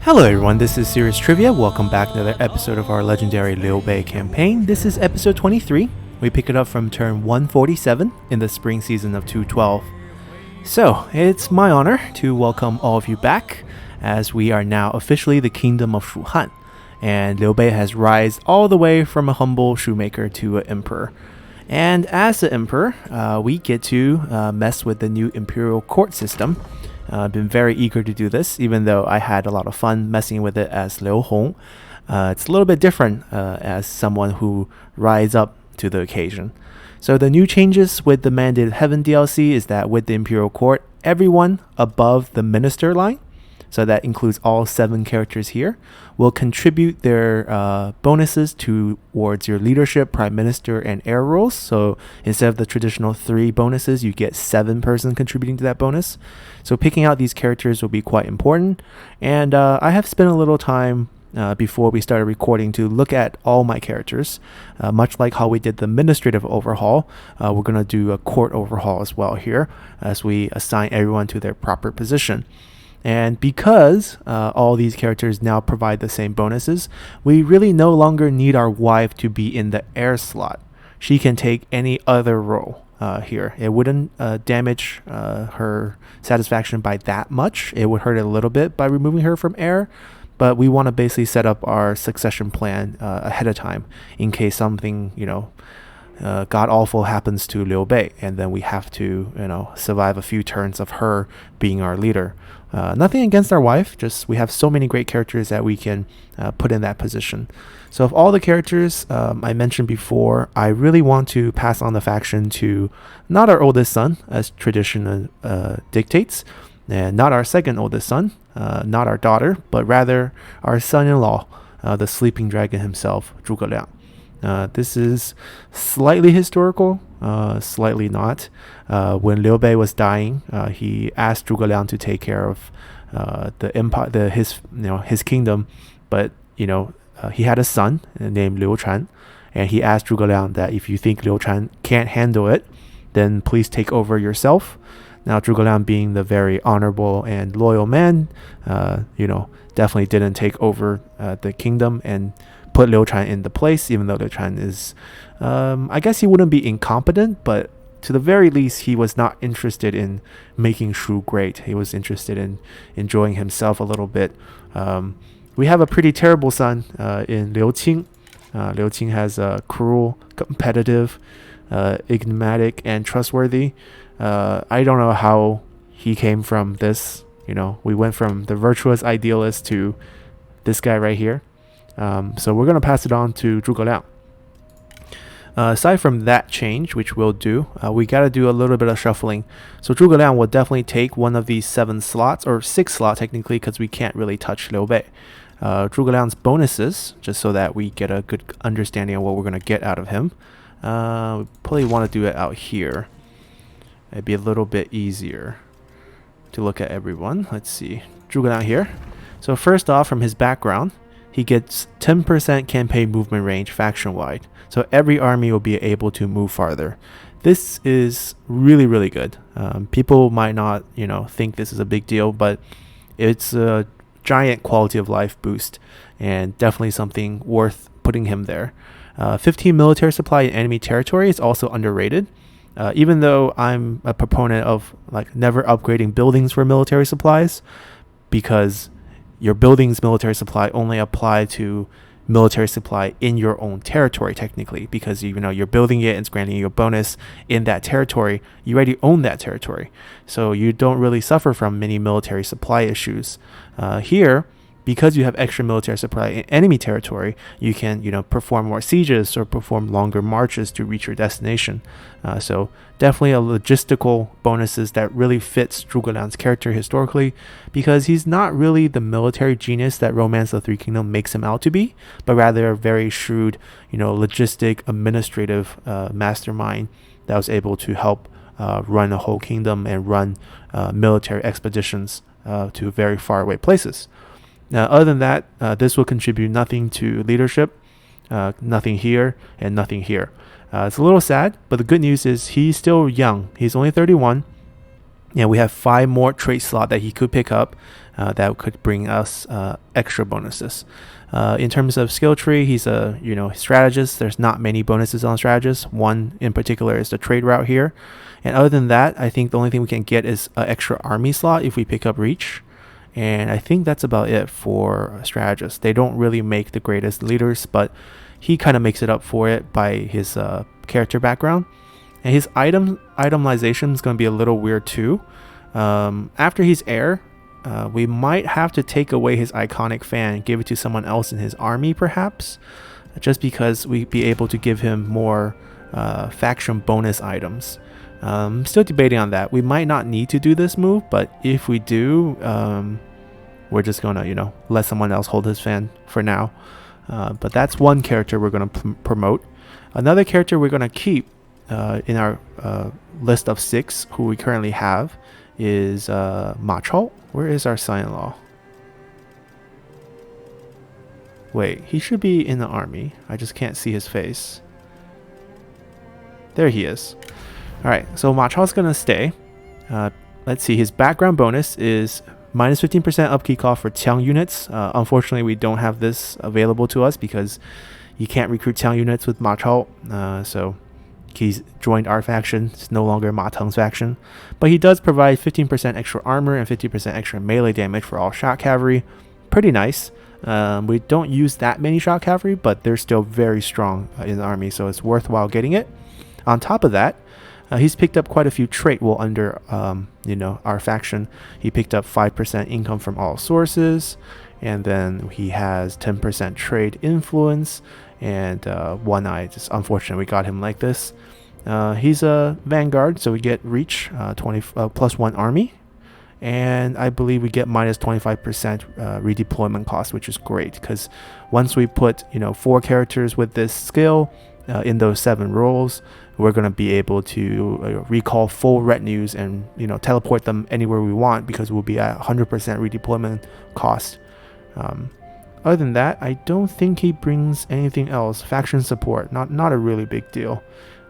Hello everyone, this is Serious Trivia. Welcome back to another episode of our legendary Liu Bei campaign. This is episode 23. We pick it up from turn 147 in the spring season of 212. So, it's my honor to welcome all of you back, as we are now officially the Kingdom of Shuhan, and Liu Bei has risen all the way from a humble shoemaker to an emperor. And as the emperor, we get to mess with the new Imperial court system. I've been very eager to do this, even though I had a lot of fun messing with it as Liu Hong. It's a little bit different as someone who rises up to the occasion. So the new changes with the Mandated Heaven DLC is that with the Imperial Court, everyone above the Minister line, so that includes all 7 characters here, will contribute their bonuses towards your leadership, prime minister, and heir roles. So instead of the traditional 3 bonuses, you get 7 person contributing to that bonus. So picking out these characters will be quite important. And I have spent a little time before we started recording to look at all my characters. Much like how we did the administrative overhaul, we're going to do a court overhaul as well here, as we assign everyone to their proper position. And because all these characters now provide the same bonuses, we really no longer need our wife to be in the heir slot. She can take any other role here. It wouldn't damage her satisfaction by that much. It would hurt a little bit by removing her from heir, but we want to basically set up our succession plan ahead of time in case something, god awful happens to Liu Bei, and then we have to, survive a few turns of her being our leader. Nothing against our wife, just we have so many great characters that we can put in that position. So of all the characters I mentioned before, I really want to pass on the faction to not our oldest son, as tradition dictates, and not our second oldest son, not our daughter, but rather our son-in-law, the sleeping dragon himself, Zhuge Liang. This is slightly historical, slightly not. When Liu Bei was dying, he asked Zhuge Liang to take care of the empire, his kingdom, but he had a son named Liu Chan, and he asked Zhuge Liang that if you think Liu Chan can't handle it, then please take over yourself. Now Zhuge Liang, being the very honorable and loyal man, definitely didn't take over the kingdom and put Liu Chan in the place, even though Liu Chan is, I guess he wouldn't be incompetent, but to the very least, he was not interested in making Shu great. He was interested in enjoying himself a little bit. We have a pretty terrible son in Liu Qing. Liu Qing has a cruel, competitive, enigmatic, and trustworthy. I don't know how he came from this. We went from the virtuous idealist to this guy right here. So we're going to pass it on to Zhuge Liang. Aside from that change, which we'll do, we got to do a little bit of shuffling. So Zhuge Liang will definitely take one of these 7 slots, or 6 slots technically, because we can't really touch Liu Bei. Zhuge Liang's bonuses, just so that we get a good understanding of what we're going to get out of him. We probably want to do it out here. It'd be a little bit easier to look at everyone. Let's see. Zhuge Liang here. So first off, from his background, he gets 10% campaign movement range faction-wide. So every army will be able to move farther. This is really, really good. People might not, think this is a big deal, but it's a giant quality of life boost and definitely something worth putting him there. 15 military supply in enemy territory is also underrated. Even though I'm a proponent of never upgrading buildings for military supplies, because your buildings military supply only apply to military supply in your own territory technically, because you're building it and it's granting you a bonus in that territory. You already own that territory, so you don't really suffer from many military supply issues. Here, because you have extra military supply in enemy territory, you can perform more sieges or perform longer marches to reach your destination. So definitely a logistical bonuses that really fits Zhuge Liang's character historically, because he's not really the military genius that Romance of the Three Kingdoms makes him out to be, but rather a very shrewd, logistic, administrative mastermind that was able to help run a whole kingdom and run military expeditions to very far away places. Now, other than that, this will contribute nothing to leadership, nothing here, and nothing here. It's a little sad, but the good news is he's still young. He's only 31, and we have 5 more trait slot that he could pick up. that could bring us extra bonuses. In terms of skill tree, he's a strategist. There's not many bonuses on strategists. One in particular is the trade route here. And other than that, I think the only thing we can get is an extra army slot if we pick up reach. And I think that's about it for strategists. They don't really make the greatest leaders, but he kind of makes it up for it by his character background. And his itemization is going to be a little weird too. After he's heir, we might have to take away his iconic fan and give it to someone else in his army perhaps, just because we'd be able to give him more faction bonus items. Still debating on that. We might not need to do this move, but if we do, we're just gonna let someone else hold his fan for now. But that's one character we're gonna promote. Another character we're gonna keep in our list of 6 who we currently have is Ma Chao. Where is our son-in-law? Wait, he should be in the army. I just can't see his face. There he is. Alright, so Ma Chao's gonna stay. Let's see, his background bonus is minus 15% upkeep cost for Qiang units. Unfortunately, we don't have this available to us because you can't recruit Qiang units with Ma Chao. So he's joined our faction. It's no longer Ma Teng's faction. But he does provide 15% extra armor and 50% extra melee damage for all shot cavalry. Pretty nice. We don't use that many shot cavalry, but they're still very strong in the army, so it's worthwhile getting it. On top of that, he's picked up quite a few trait while under our faction. He picked up 5% income from all sources, and then he has 10% trade influence, and one eye. Just unfortunate we got him like this. He's a vanguard, so we get reach 20 plus 1 army, and I believe we get minus 25% redeployment cost, which is great because once we put 4 characters with this skill in those 7 roles, we're going to be able to recall full retinues and teleport them anywhere we want because we'll be at 100% redeployment cost. Other than that, I don't think he brings anything else. Faction support, not a really big deal.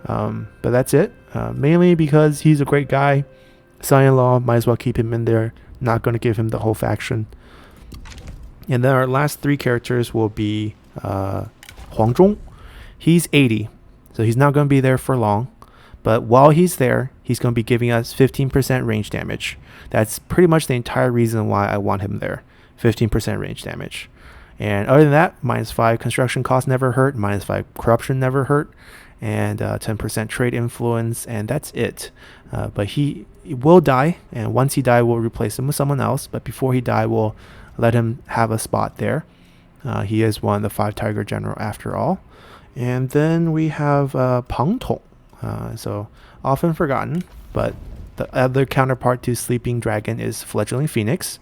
But that's it. Mainly because he's a great guy. Son-in-law, might as well keep him in there. Not going to give him the whole faction. And then our last 3 characters will be Huang Zhong. He's 80, so he's not going to be there for long. But while he's there, he's going to be giving us 15% range damage. That's pretty much the entire reason why I want him there. 15% range damage. And other than that, minus 5 construction cost never hurt, minus 5 corruption never hurt, and 10% trade influence, and that's it. But he will die, and once he dies, we'll replace him with someone else. But before he dies, we'll let him have a spot there. He is one of the 5 Tiger General after all. And then we have Pang Tong. So often forgotten, but the other counterpart to Sleeping Dragon is Fledgling Phoenix.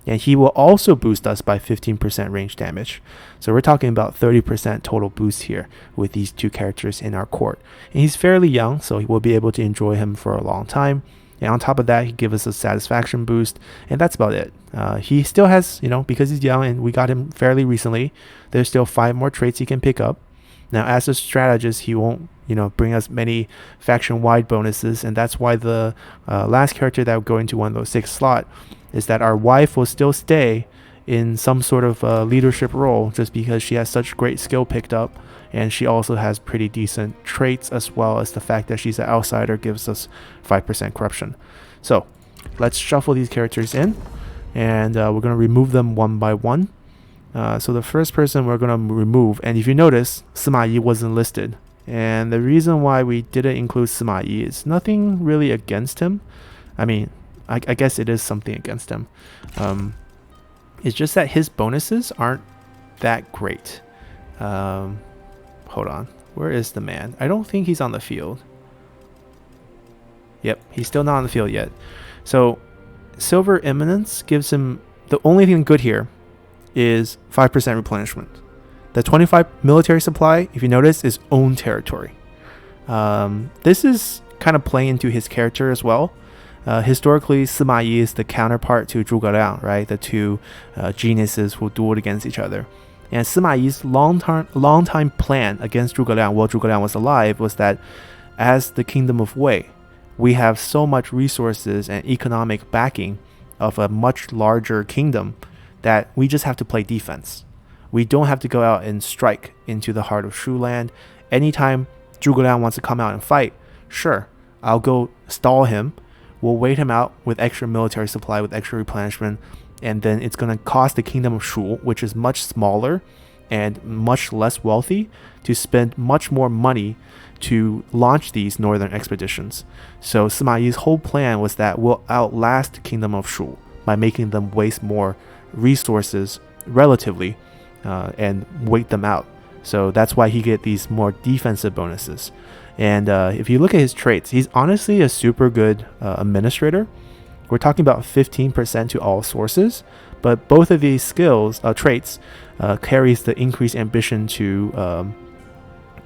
And he will also boost us by 15% range damage. So we're talking about 30% total boost here with these 2 characters in our court. And he's fairly young, so we'll be able to enjoy him for a long time. And on top of that, he gives us a satisfaction boost, and that's about it. He still has, because he's young and we got him fairly recently, there's still 5 more traits he can pick up. Now, as a strategist, he won't, bring us many faction-wide bonuses, and that's why the last character that will go into one of those 6 slots is that our wife will still stay in some sort of leadership role just because she has such great skill picked up, and she also has pretty decent traits, as well as the fact that she's an outsider gives us 5% corruption. So let's shuffle these characters in, and we're going to remove them one by one. So the first person we're going to remove, and if you notice, Sima Yi wasn't listed, and the reason why we didn't include Sima Yi is nothing really against him. I mean, I guess it is something against him. It's just that his bonuses aren't that great. Hold on. Where is the man? I don't think he's on the field. Yep, he's still not on the field yet. So Silver Eminence gives him... The only thing good here is 5% replenishment. The 25 military supply, if you notice, is own territory. This is kind of playing into his character as well. Historically, Sima Yi is the counterpart to Zhuge Liang, right? The 2 geniuses who dueled against each other. And Sima Yi's long time plan against Zhuge Liang while Zhuge Liang was alive was that as the Kingdom of Wei, we have so much resources and economic backing of a much larger kingdom that we just have to play defense. We don't have to go out and strike into the heart of Shu land. Anytime Zhuge Liang wants to come out and fight, sure, I'll go stall him. We'll wait him out with extra military supply, with extra replenishment, and then it's going to cost the kingdom of Shu, which is much smaller and much less wealthy, to spend much more money to launch these northern expeditions. So Sima Yi's whole plan was that we'll outlast the kingdom of Shu by making them waste more resources relatively and wait them out. So that's why he get these more defensive bonuses. And if you look at his traits, he's honestly a super good administrator. We're talking about 15% to all sources, but both of these skills, traits, carries the increased ambition to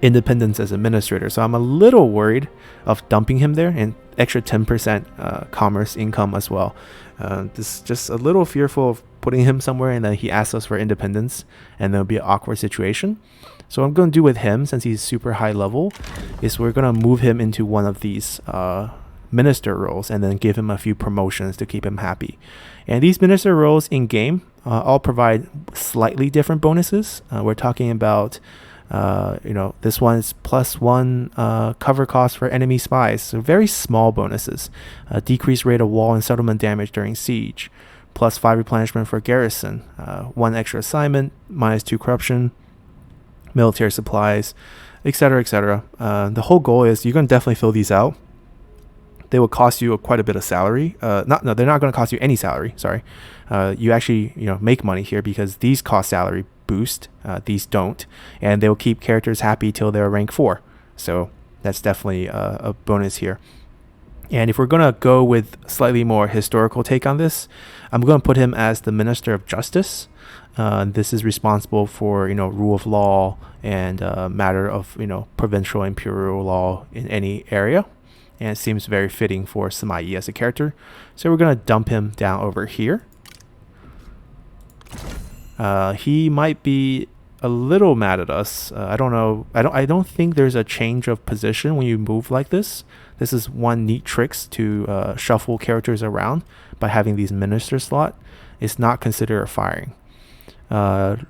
independence as administrator. So I'm a little worried of dumping him there, and extra 10% commerce income as well. This just a little fearful of putting him somewhere and then he asks us for independence and there'll be an awkward situation. So what I'm going to do with him, since he's super high level, is we're going to move him into one of these minister roles and then give him a few promotions to keep him happy. And these minister roles in game all provide slightly different bonuses. We're talking about this one is +1 cover cost for enemy spies, so very small bonuses. Decreased rate of wall and settlement damage during siege, +5 replenishment for garrison, 1 extra assignment, -2 corruption, military supplies, etc., etc. The whole goal is you're going to definitely fill these out. They will cost you quite a bit of salary. They're not going to cost you any salary. Sorry, you actually make money here because these cost salary boost. These don't, and they'll keep characters happy till they're rank 4. So that's definitely a bonus here. And if we're gonna go with slightly more historical take on this, I'm gonna put him as the Minister of Justice. This is responsible for rule of law and matter of provincial imperial law in any area, and it seems very fitting for Sima Yi as a character. So we're gonna dump him down over here. He might be a little mad at us. I don't know. I don't think there's a change of position when you move like this. This is one neat tricks to shuffle characters around by having these minister slot. It's not considered a firing.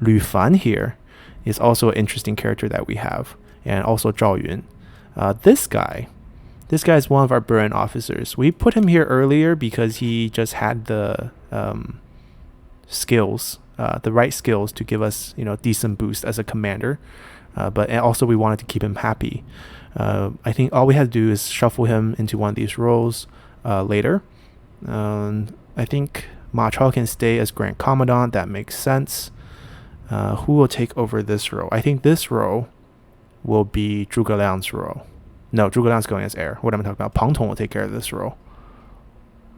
Liu Fan here is also an interesting character that we have, and also Zhao Yun. This guy is one of our burn officers. We put him here earlier because he just had the skills. The right skills to give us decent boost as a commander, but also we wanted to keep him happy. I think all we had to do is shuffle him into one of these roles later. I think Ma Chao can stay as Grand Commandant. That makes sense. Who will take over this role? I think this role will be Zhuge Liang's role. No, Zhuge Liang's going as heir. What am I talking about? Pang Tong will take care of this role.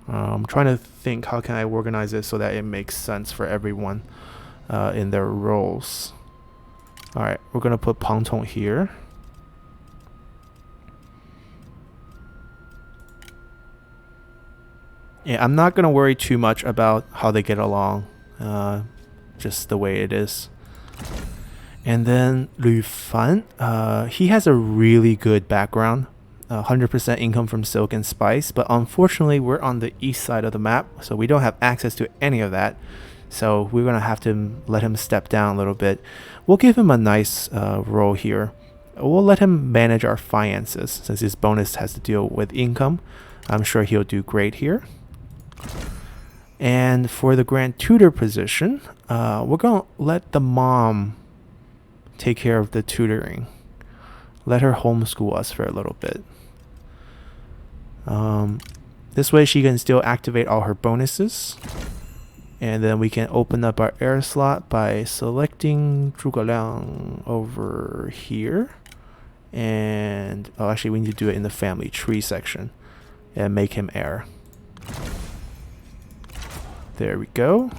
I'm trying to think how can I organize it so that it makes sense for everyone in their roles. Alright, we're going to put Pang Tong here. Yeah, I'm not going to worry too much about how they get along. Just the way it is. And then Liu Fan, he has a really good background. 100% income from silk and spice, but unfortunately we're on the east side of the map, so we don't have access to any of that. So we're gonna have to let him step down a little bit. We'll give him a nice role here. We'll let him manage our finances since his bonus has to deal with income. I'm sure he'll do great here. And for the Grand Tutor position, we're gonna let the mom take care of the tutoring. Let her homeschool us for a little bit. This way she can still activate all her bonuses. And then we can open up our heir slot by selecting Zhuge Liang over here. And actually we need to do it in the family tree section and make him heir. There we go.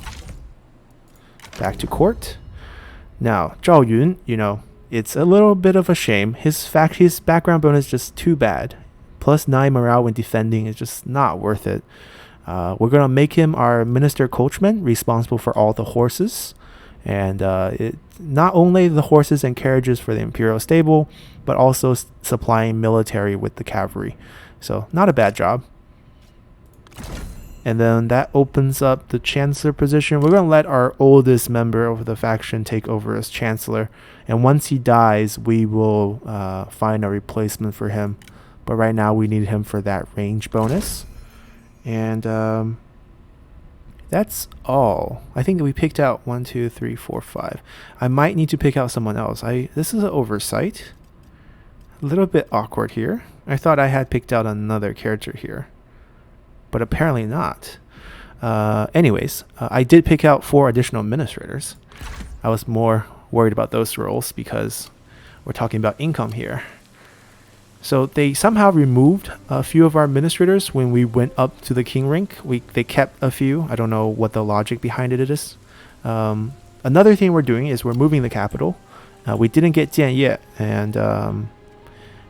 Back to court. Now, Zhao Yun, it's a little bit of a shame. His background bonus is just too bad. +9 morale when defending is just not worth it. We're going to make him our minister coachman, responsible for all the horses. And not only the horses and carriages for the Imperial stable, but also supplying military with the cavalry. So not a bad job. And then that opens up the Chancellor position. We're going to let our oldest member of the faction take over as Chancellor. And once he dies, we will find a replacement for him. But right now we need him for that range bonus. And that's all. I think we picked out 1, 2, 3, 4, 5. I might need to pick out someone else. This is an oversight. A little bit awkward here. I thought I had picked out another character here, but apparently not. Anyways, I did pick out 4 additional administrators. I was more worried about those roles because we're talking about income here. So they somehow removed a few of our administrators when we went up to the king rank. They kept a few. I don't know what the logic behind it is. Another thing we're doing is we're moving the capital. We didn't get Jian yet, and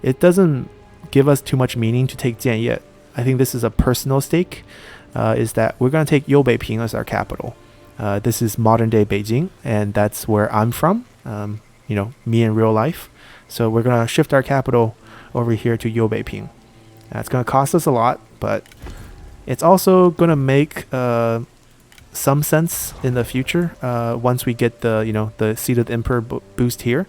it doesn't give us too much meaning to take Jian yet. I think this is a personal stake, is that we're going to take Liu Bei as our capital. This is modern day Beijing, and that's where I'm from, me in real life. So we're going to shift our capital over here to Liu Bei. It's going to cost us a lot, but it's also going to make some sense in the future once we get the Seed of the Emperor boost here.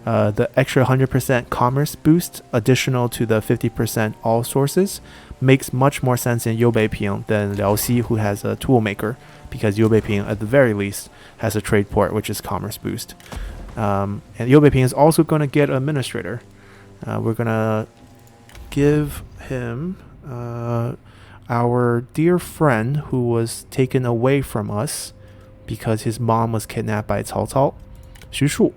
The extra 100% commerce boost additional to the 50% all sources makes much more sense in Liu Bei than Liao Xi, who has a tool maker, because Liu Bei at the very least has a trade port, which is commerce boost. And Liu Bei is also going to get an administrator. We're going to give him our dear friend who was taken away from us because his mom was kidnapped by Cao Cao, Xu Shu.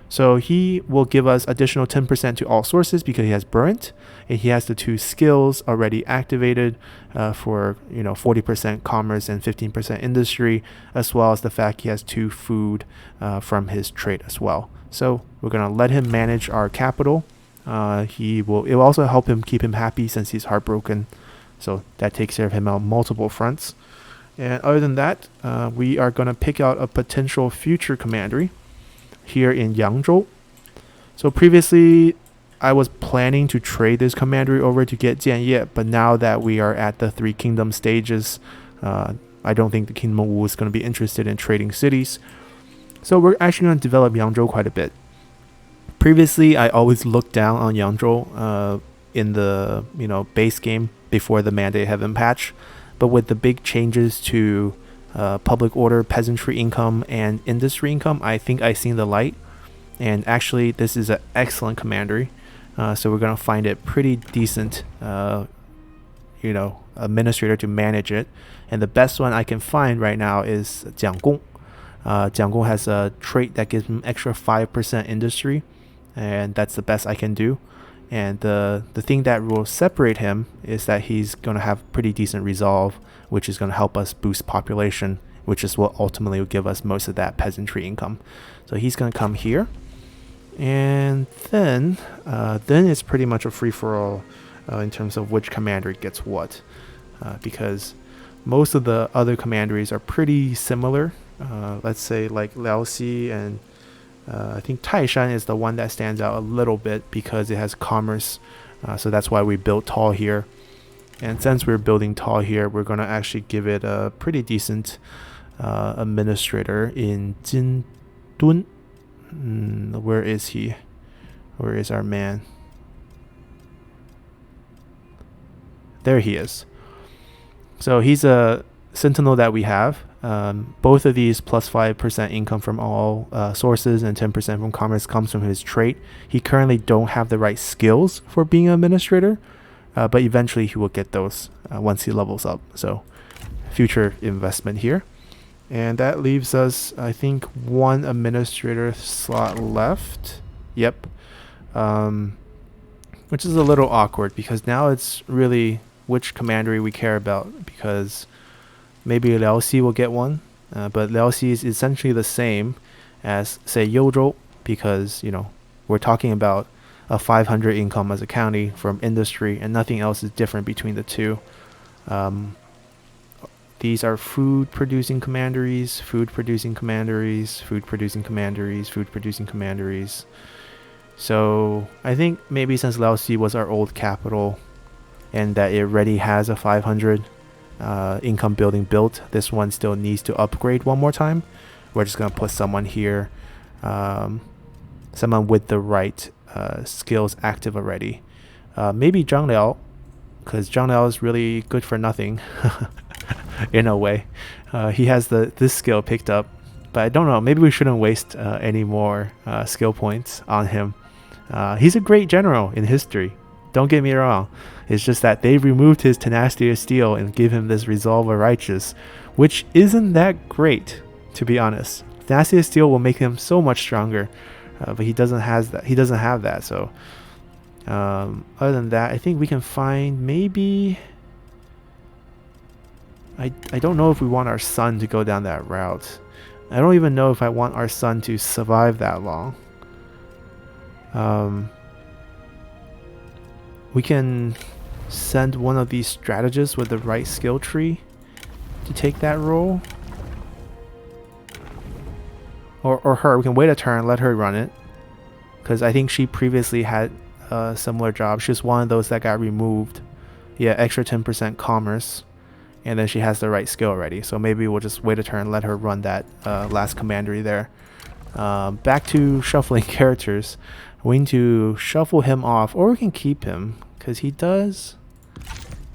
So he will give us additional 10% to all sources because he has burnt, and he has the 2 skills already activated for 40% commerce and 15% industry, as well as the fact he has 2 food from his trade as well. So we're gonna let him manage our capital. It will also help him keep him happy since he's heartbroken. So that takes care of him on multiple fronts. And other than that, we are gonna pick out a potential future commandery here in Yangzhou. So previously I was planning to trade this commandery over to get Jianye, but now that we are at the 3 kingdom stages, I don't think the Kingdom of Wu is going to be interested in trading cities. So we're actually going to develop Yangzhou quite a bit. Previously I always looked down on Yangzhou in the base game before the Mandate Heaven patch, but with the big changes to public order, peasantry income, and industry income, I think I've seen the light. And actually this is an excellent commandery, so we're going to find it pretty decent administrator to manage it. And the best one I can find right now is Jianggong. Jianggong has a trait that gives him extra 5% industry, and that's the best I can do. And the thing that will separate him is that he's going to have pretty decent resolve, which is going to help us boost population, which is what ultimately will give us most of that peasantry income. So he's going to come here, and then it's pretty much a free-for-all in terms of which commander gets what, because most of the other commanderies are pretty similar. Let's say like Laosi, and I think Taishan is the one that stands out a little bit because it has commerce, so that's why we built Tall here. And since we're building Tall here, we're going to actually give it a pretty decent administrator in Jindun. Where is he? Where is our man? There he is. So he's a sentinel that we have. Both of these plus 5% income from all sources and 10% from commerce comes from his trait. He currently don't have the right skills for being an administrator, but eventually he will get those once he levels up. So future investment here. And that leaves us, I think, 1 administrator slot left. Yep. Which is a little awkward because now it's really which commandery we care about, because maybe Liaoxi will get one, but Liaoxi is essentially the same as, say, Youzhou, because we're talking about a 500 income as a county from industry, and nothing else is different between the two. These are food producing commanderies, food producing commanderies, food producing commanderies, food producing commanderies. So I think maybe since Laosi was our old capital and that it already has a 500, income building built. This one still needs to upgrade one more time. We're just going to put someone here, someone with the right skills active already. Maybe Zhang Liao, because Zhang Liao is really good for nothing in a way. He has this skill picked up, but I don't know, maybe we shouldn't waste any more skill points on him. He's a great general in history, don't get me wrong. It's just that they removed his tenacity of steel and give him this resolve of righteous, which isn't that great, to be honest. Tenacity of steel will make him so much stronger, but he doesn't have that. So other than that, I think we can find maybe. I don't know if we want our son to go down that route. I don't even know if I want our son to survive that long. We can send one of these strategists with the right skill tree to take that role. Or her. We can wait a turn, let her run it. Because I think she previously had a similar job. She's one of those that got removed. Yeah, extra 10% commerce. And then she has the right skill already. So maybe we'll just wait a turn, let her run that last commandery there. Back to shuffling characters. We need to shuffle him off, or we can keep him, because he does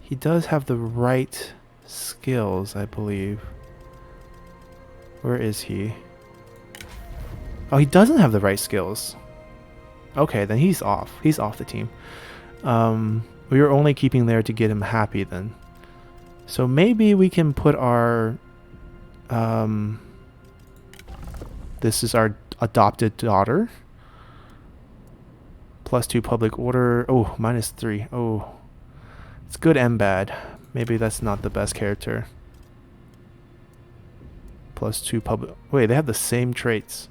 have the right skills, I believe. Where is he? Oh, he doesn't have the right skills. Okay, then he's off. He's off the team. We were only keeping there to get him happy then. So maybe we can put our... this is our adopted daughter. +2 public order. Oh, -3. Oh, it's good and bad. Maybe that's not the best character. +2 public. Wait, they have the same traits.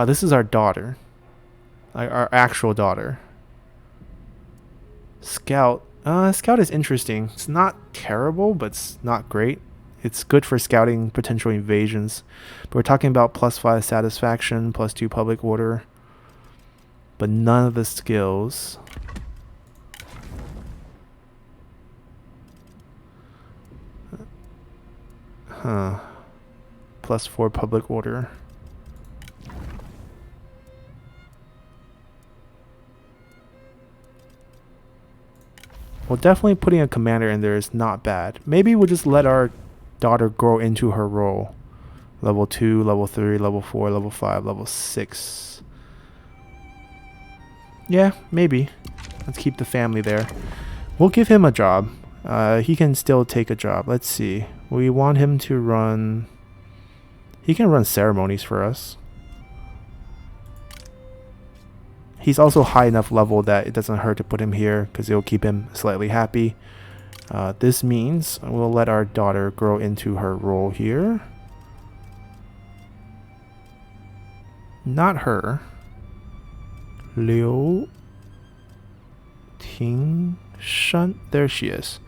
This is our daughter. Our actual daughter. Scout. Scout is interesting. It's not terrible, but it's not great. It's good for scouting potential invasions. But we're talking about +5 satisfaction, +2 public order. But none of the skills. Huh. +4 public order. Well, definitely putting a commander in there is not bad. Maybe we'll just let our daughter grow into her role. Level 2, level 3, level 4, level 5, level 6. Yeah, maybe. Let's keep the family there. We'll give him a job. He can still take a job. Let's see. We want him to run... He can run ceremonies for us. He's also high enough level that it doesn't hurt to put him here, because it'll keep him slightly happy. This means we'll let our daughter grow into her role here. Not her. Liu Ting Shan. There she is.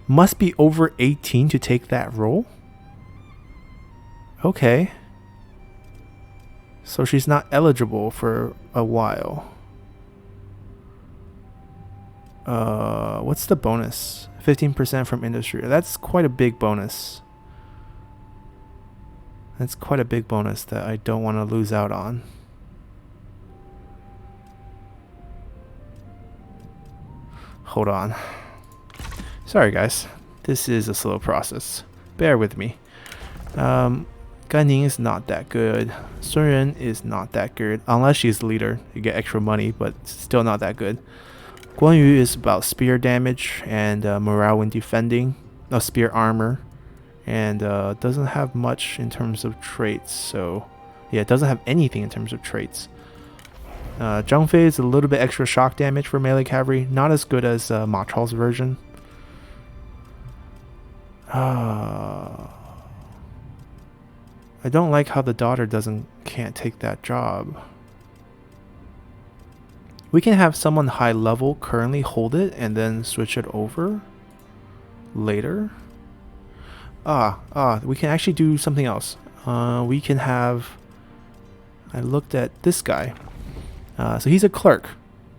Must be over 18 to take that role? Okay. So she's not eligible for a while. What's the bonus? 15% from industry. That's quite a big bonus. That's quite a big bonus that I don't want to lose out on. Hold on. Sorry guys. This is a slow process. Bear with me. Gan Ning is not that good. Sun Ren is not that good. Unless she's the leader. You get extra money, but still not that good. Guan Yu is about spear damage and morale when defending. No, spear armor. And doesn't have much in terms of traits. So, yeah, it doesn't have anything in terms of traits. Zhang Fei is a little bit extra shock damage for melee cavalry. Not as good as Ma Chao's version. I don't like how the daughter can't take that job. We can have someone high level currently hold it and then switch it over later. We can actually do something else. We can have... I looked at this guy. So he's a clerk.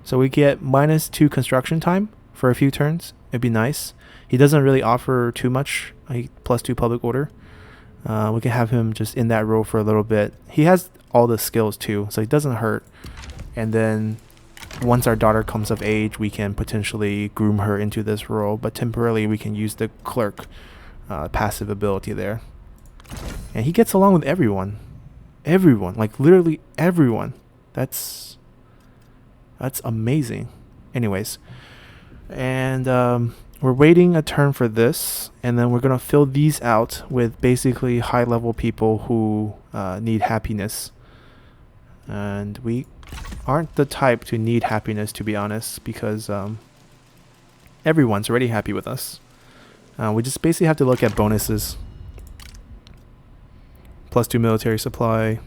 So we get -2 construction time for a few turns. It'd be nice. He doesn't really offer too much. +2 public order. We can have him just in that role for a little bit. He has all the skills too, so he doesn't hurt. And then once our daughter comes of age, we can potentially groom her into this role, but temporarily we can use the clerk passive ability there. And he gets along with everyone. Everyone, like literally everyone. That's amazing. Anyways, and we're waiting a turn for this, and then we're gonna fill these out with basically high-level people who need happiness. And we aren't the type to need happiness, to be honest, because everyone's already happy with us. We just basically have to look at bonuses. +2 military supply.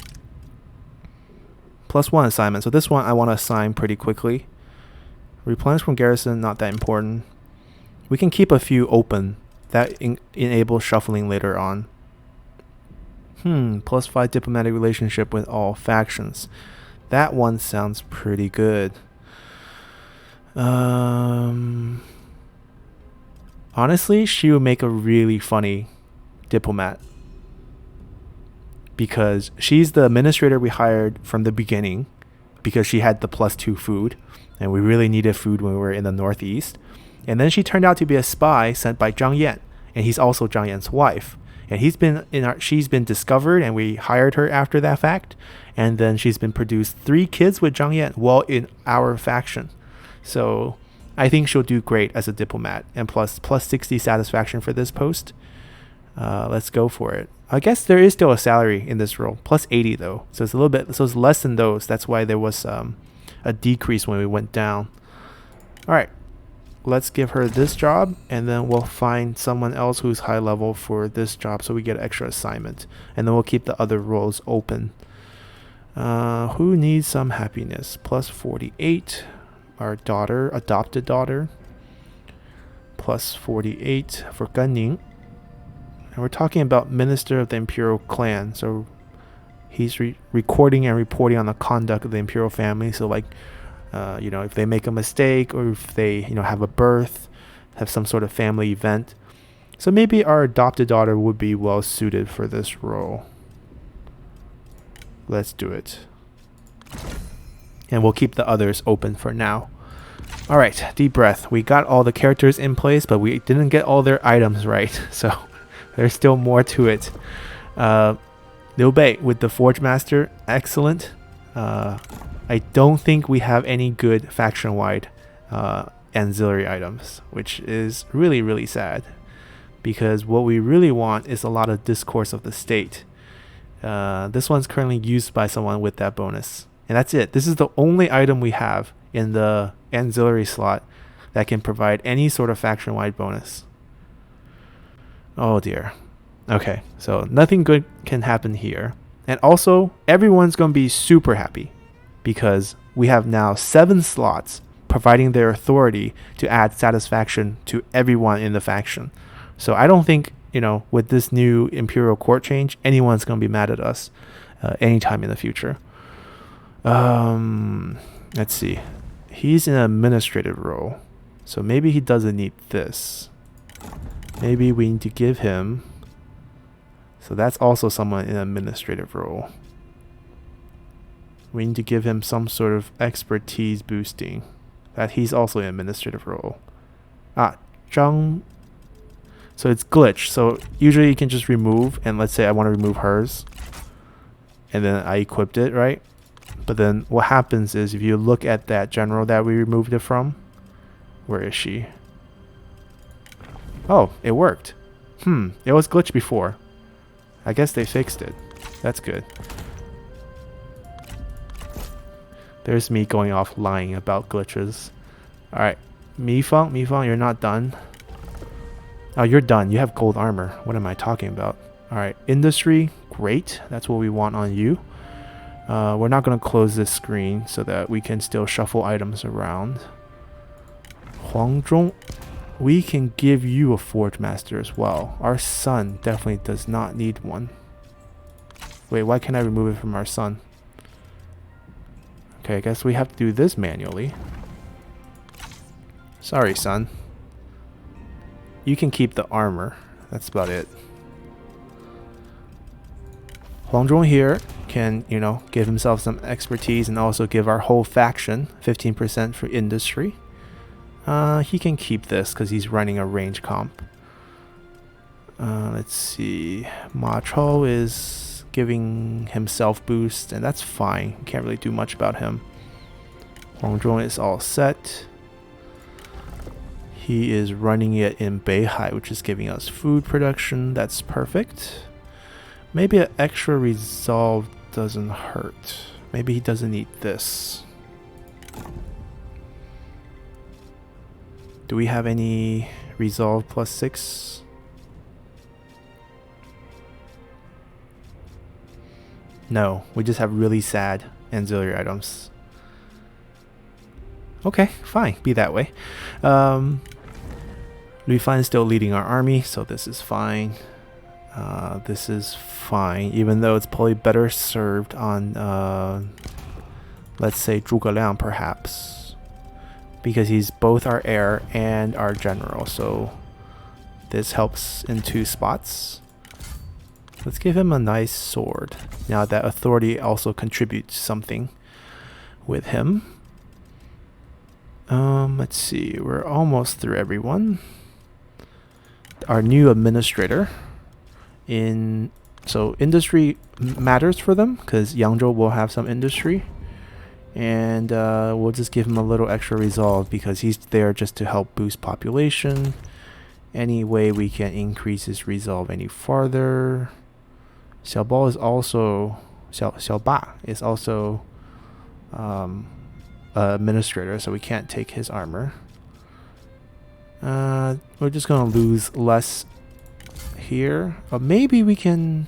+1 assignment. So this one I want to assign pretty quickly. Replenish from garrison, not that important. We can keep a few open. That enables shuffling later on. +5 diplomatic relationship with all factions. That one sounds pretty good. Honestly, she would make a really funny diplomat, because she's the administrator we hired from the beginning because she had the +2 food, and we really needed food when we were in the Northeast. And then she turned out to be a spy sent by Zhang Yan, and he's also Zhang Yan's wife. And she's been discovered, and we hired her after that fact. And then she's been produced 3 kids with Zhang Yan while in our faction. So I think she'll do great as a diplomat, and plus 60 satisfaction for this post. Let's go for it. I guess there is still a salary in this role, +80 though, so it's a little bit, so it's less than those. That's why there was a decrease when we went down. All right, let's give her this job, and then we'll find someone else who's high level for this job, so we get an extra assignment, and then we'll keep the other roles open. Who needs some happiness? +48. Our daughter, adopted daughter. +48 for Gunning. And we're talking about Minister of the Imperial Clan, so he's recording and reporting on the conduct of the Imperial family. So like, if they make a mistake, or if they, have a birth, have some sort of family event. So maybe our adopted daughter would be well suited for this role. Let's do it. And we'll keep the others open for now. All right, deep breath. We got all the characters in place, but we didn't get all their items right. So there's still more to it. Liu Bei with the Forge Master, excellent. I don't think we have any good faction-wide ancillary items, which is really, really sad, because what we really want is a lot of discourse of the state. This one's currently used by someone with that bonus, and that's it. This is the only item we have in the ancillary slot that can provide any sort of faction-wide bonus. Oh dear. Okay, so nothing good can happen here. And also, everyone's going to be super happy because we have now 7 slots providing their authority to add satisfaction to everyone in the faction. So I don't think, with this new Imperial Court change, anyone's going to be mad at us anytime in the future. Let's see. He's in an administrative role, so maybe he doesn't need this. Maybe we need to give him, so that's also someone in an administrative role. We need to give him some sort of expertise boosting, that he's also in an administrative role. Zhang. So it's glitch. So usually you can just remove, and let's say I want to remove hers, and then I equipped it, right? But then what happens is, if you look at that general that we removed it from, where is she? Oh, it worked. It was glitched before. I guess they fixed it. That's good. There's me going off lying about glitches. Alright. Mi Feng, you're not done. Oh, you're done. You have gold armor. What am I talking about? Alright. Industry. Great. That's what we want on you. We're not going to close this screen so that we can still shuffle items around. Huangzhong. We can give you a Forge Master as well. Our son definitely does not need one. Wait, why can't I remove it from our son? Okay, I guess we have to do this manually. Sorry, son. you can keep the armor. That's about it. Huang Zhong here can, you know, give himself some expertise and also give our whole faction 15% for industry. He can keep this because he's running a range comp. Let's see. Ma Chao is giving himself boost, and that's fine. Can't really do much about him. Huang Zhong is all set. He is running it in Beihai, which is giving us food production. That's perfect. Maybe an extra resolve doesn't hurt. Maybe he doesn't need this. Do we have any resolve +6? No, we just have really sad ancillary items. Okay, fine, be that way. Liu Bei is still leading our army, so this is fine. This is fine, even though it's probably better served on, let's say, Zhuge Liang, perhaps. Because he's both our heir and our general, so this helps in 2 spots. Let's give him a nice sword. Now that authority also contributes something with him. Let's see, we're almost through everyone. Our new administrator so industry matters for them because Yangzhou will have some industry, and we'll just give him a little extra resolve because he's there just to help boost population. Any way we can increase his resolve any farther. Xiaoba is also administrator, so we can't take his armor. We're just gonna lose less here. Maybe we can,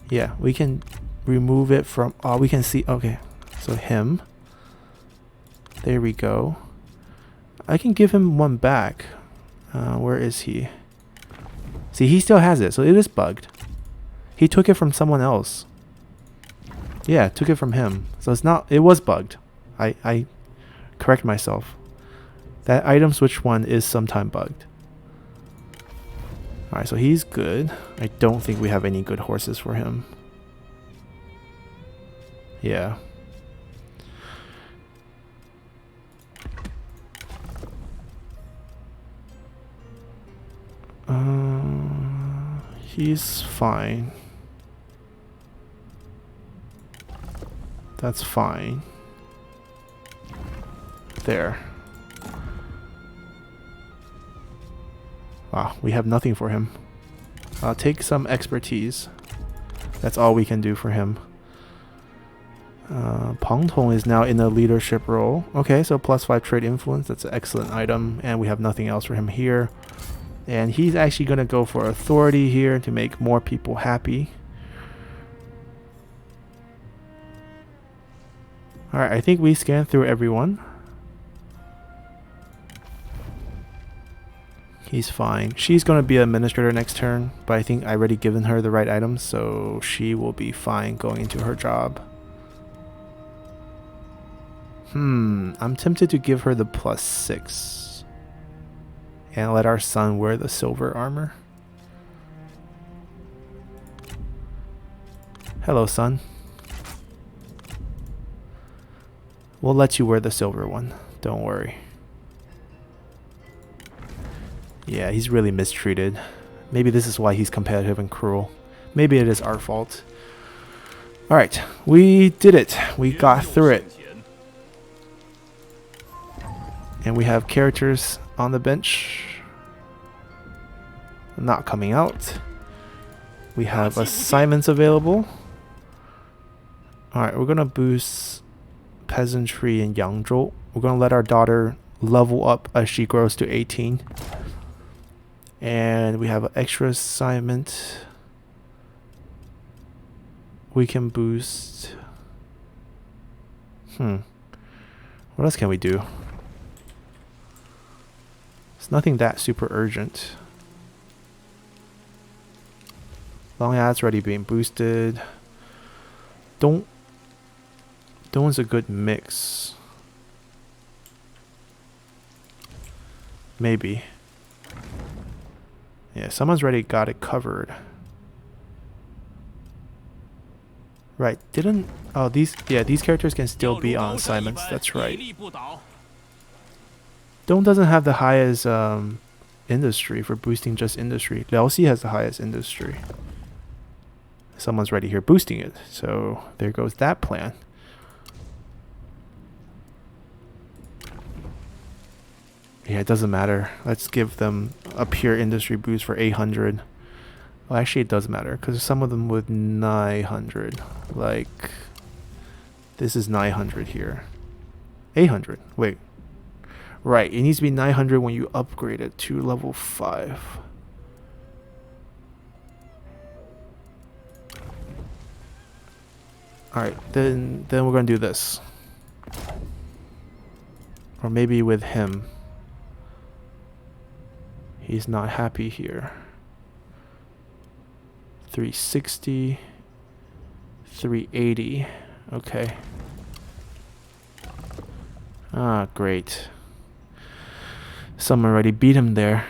yeah, we can remove it from, we can see, okay, so him, there we go. I can give him 1 back. Where is he? See, he still has it, so it is bugged. He took it from someone else. Yeah, took it from him, so it's not, it was bugged. I correct myself. That item switch one is sometime bugged. Alright, so he's good. I don't think we have any good horses for him. Yeah. He's fine. That's fine. There. Wow, we have nothing for him. I'll take some expertise. That's all we can do for him. Pang Tong is now in a leadership role. Okay, so +5 trade influence. That's an excellent item. And we have nothing else for him here. And he's actually going to go for authority here to make more people happy. Alright, I think we scanned through everyone. He's fine. She's going to be administrator next turn, but I think I already given her the right items, so she will be fine going into her job. I'm tempted to give her the +6 and let our son wear the silver armor. Hello, son. We'll let you wear the silver one. Don't worry. Yeah, he's really mistreated. Maybe this is why he's competitive and cruel. Maybe it is our fault. Alright, we did it. We got through it. And we have characters on the bench not coming out. We have assignments available. Alright, we're going to boost peasantry in Yangzhou. We're going to let our daughter level up as she grows to 18. And we have an extra assignment. We can boost. What else can we do? It's nothing that super urgent. Long ads already being boosted. Dong's a good mix. Yeah, someone's already got it covered. Right, didn't... Oh, these characters can still be on assignments, that's right. Dong doesn't have the highest industry for boosting just industry. Liaoxi has the highest industry. Someone's already here boosting it, so there goes that plan. Yeah, it doesn't matter. Let's give them a pure industry boost for 800. Well, actually, it does matter because some of them with 900. Like, this is 900 here. 800. Wait. Right, it needs to be 900 when you upgrade it to level 5. Alright, then we're gonna do this. Or maybe with him. He's not happy here. 360. 380. Okay. Ah, great. Someone already beat him there.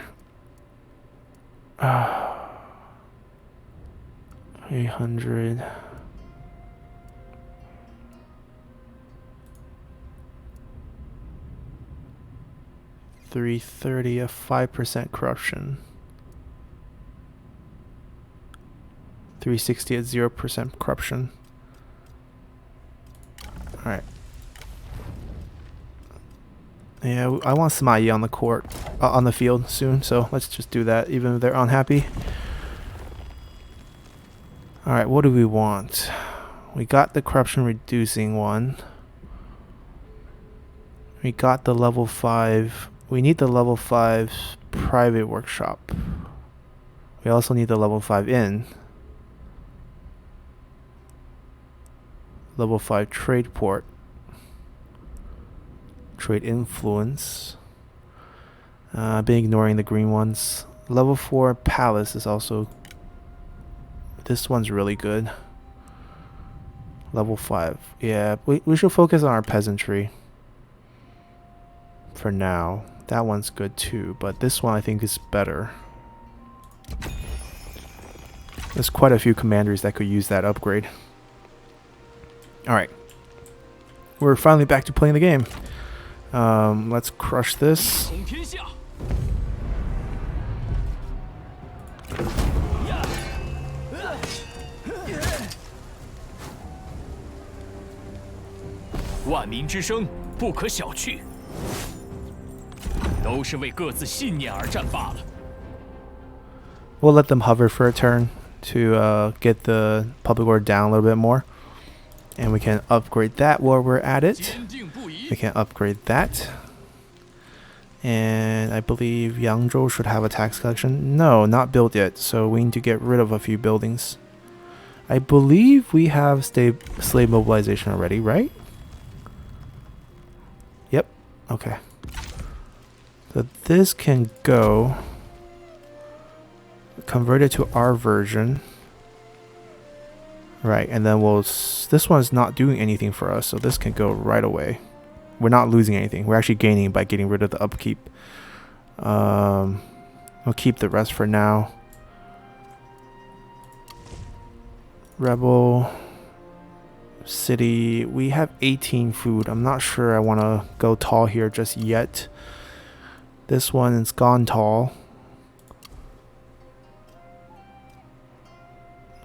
800. $330, a 5% corruption. 360 at 0% corruption. Alright. Yeah, I want Smayi on the court, on the field soon, so let's just do that, even if they're unhappy. Alright, what do we want? We got the corruption reducing one. We got the level 5. We need the level 5 private workshop. We also need the level 5 inn. Level 5 trade port. Trade influence. I've been ignoring the green ones. Level 4 palace is also... This one's really good. Level 5. Yeah, we should focus on our peasantry. For now. That one's good too, but this one I think is better. There's quite a few commanders that could use that upgrade. Alright. We're finally back to playing the game. Let's crush this. We'll let them hover for a turn to get the public order down a little bit more. And we can upgrade that while we're at it. We can upgrade that. And I believe Yangzhou should have a tax collection. No, not built yet. So we need to get rid of a few buildings. I believe we have slave mobilization already, right? Yep. Okay. So this can go. Convert it to our version. Right, and then we'll... This one's not doing anything for us, so this can go right away. We're not losing anything. We're actually gaining by getting rid of the upkeep. We'll keep the rest for now. Rebel... City... We have 18 food. I'm not sure I want to go tall here just yet. This one is gone tall.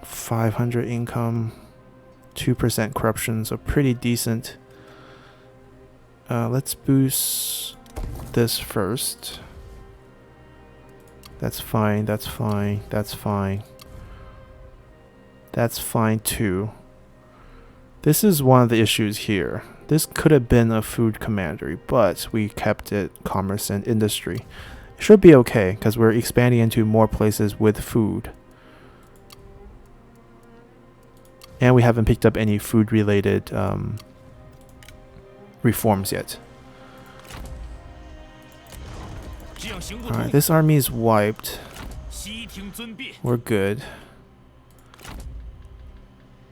500 income, 2% corruption, so pretty decent. Let's boost this first. That's fine, that's fine, that's fine. That's fine too. This is one of the issues here. This could have been a food commandery, but we kept it commerce and industry. It should be okay, because we're expanding into more places with food. And we haven't picked up any food-related reforms yet. Alright, this army is wiped. We're good.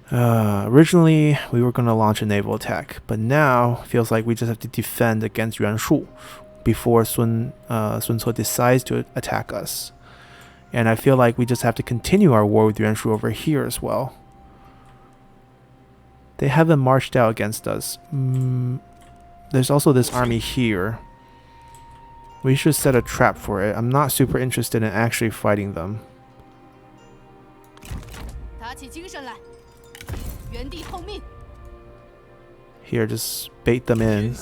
Originally, we were going to launch a naval attack, but now it feels like we just have to defend against Yuan Shu before Sun Ce decides to attack us. And I feel like we just have to continue our war with Yuanshu over here as well. They haven't marched out against us. There's also this army here. We should set a trap for it. I'm not super interested in actually fighting them. Here, just bait them in.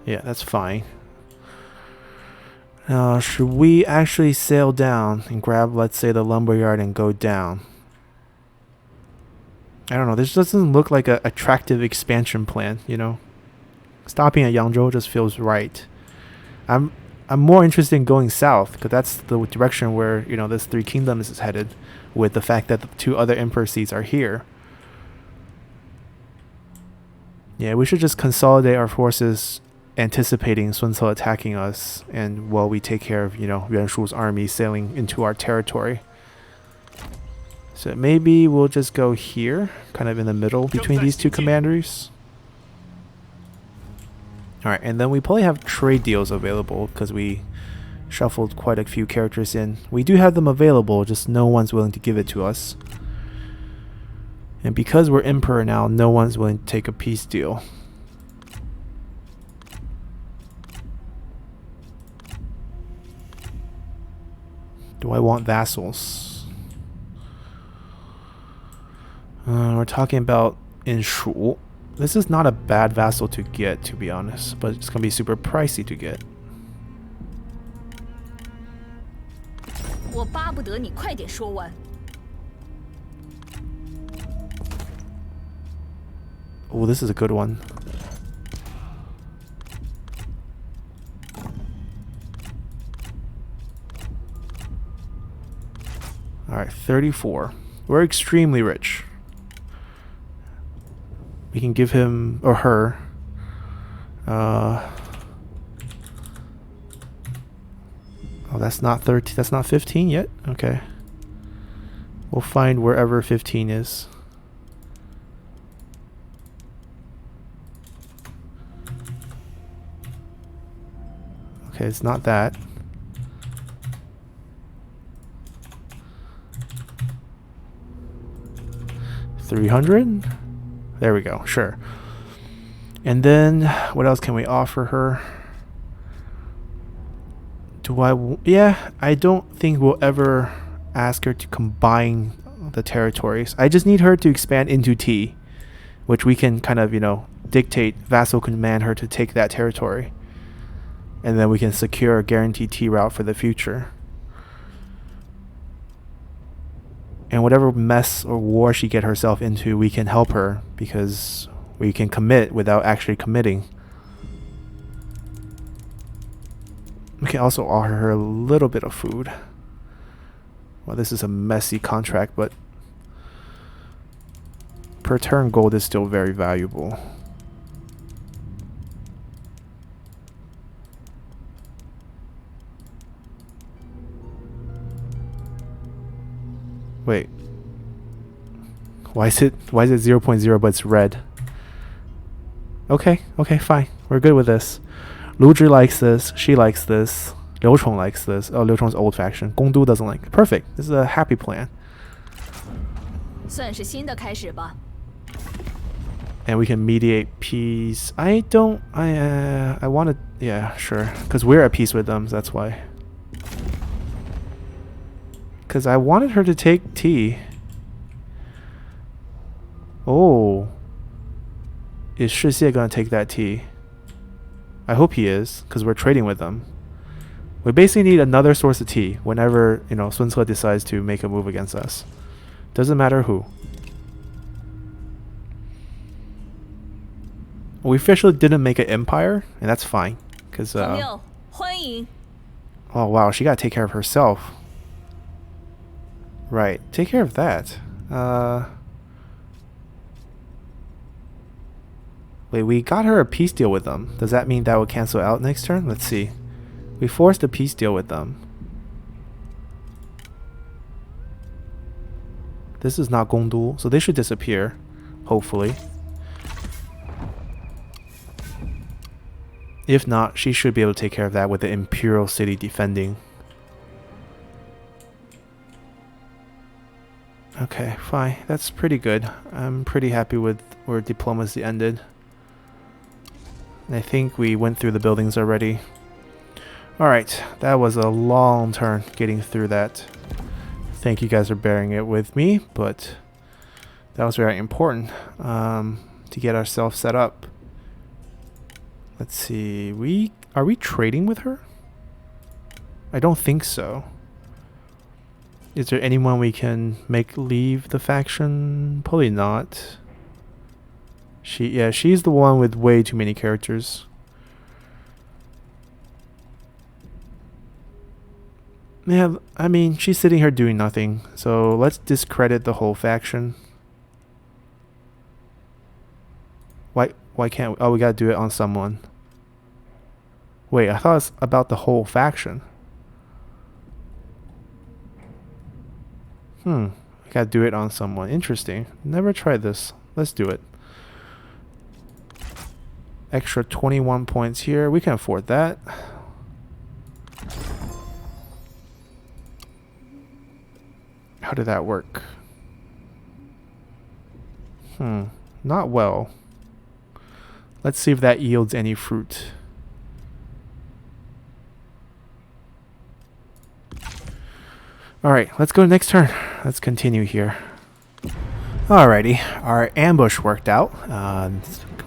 Yeah, that's fine. Should we actually sail down and grab, let's say, the lumberyard and go down? I don't know. This doesn't look like an attractive expansion plan, you know? Stopping at Yangzhou just feels right. I'm more interested in going south, because that's the direction where, you know, this Three Kingdoms is headed, with the fact that the 2 other emperor seats are here. Yeah, we should just consolidate our forces, anticipating Sun Ce attacking us, and while we take care of, you know, Yuanshu's army sailing into our territory. So maybe we'll just go here, kind of in the middle between these 2 commanders. Alright, and then we probably have trade deals available because we shuffled quite a few characters in. We do have them available, just no one's willing to give it to us. And because we're emperor now, no one's willing to take a peace deal. Do I want vassals? We're talking about in Shu. This is not a bad vassal to get, to be honest, but it's going to be super pricey to get. Oh, this is a good one. Alright, 34. We're extremely rich. We can give him, or her, oh, that's not 13, that's not 15 yet? Okay. We'll find wherever 15 is. Okay, it's not that. $300? There we go, sure. And then, what else can we offer her? Yeah, I don't think we'll ever ask her to combine the territories. I just need her to expand into T, which we can kind of, you know, dictate, vassal command her to take that territory. And then we can secure a guaranteed T route for the future. And whatever mess or war she get herself into, we can help her because we can commit without actually committing. We can also offer her a little bit of food. Well, this is a messy contract, but per turn gold is still very valuable. Wait. Why is it 0.0 but it's red? Okay, fine. We're good with this. Lu Zhi likes this. She likes this. Liu Chong likes this. Oh, Liu Chong's old faction. Gongdu doesn't like it. Perfect. This is a happy plan. And we can mediate peace. I want to... Yeah, sure. Because we're at peace with them, so that's why. Because I wanted her to take T. Oh. Is Shixie going to take that T? I hope he is, because we're trading with them. We basically need another source of T whenever, you know, Sun Ce decides to make a move against us. Doesn't matter who. We officially didn't make an empire, and that's fine. Because, oh wow, she got to take care of herself. Right, take care of that. Wait, we got her a peace deal with them. Does that mean that would cancel out next turn? Let's see. We forced a peace deal with them. This is not Gongdu, so they should disappear. Hopefully. If not, she should be able to take care of that with the Imperial city defending. Okay, fine. That's pretty good. I'm pretty happy with where diplomacy ended. I think we went through the buildings already. Alright, that was a long turn getting through that. Thank you guys for bearing it with me, but that was very important to get ourselves set up. Let's see, are we trading with her? I don't think so. Is there anyone we can make leave the faction? Probably not. She's the one with way too many characters. Yeah, I mean, she's sitting here doing nothing, so let's discredit the whole faction. Why can't we? Oh, we gotta do it on someone. Wait, I thought it's about the whole faction. I gotta do it on someone. Interesting. Never tried this. Let's do it. Extra 21 points here. We can afford that. How did that work? Not well. Let's see if that yields any fruit. Alright, let's go to next turn. Let's continue here. Alrighty, our ambush worked out.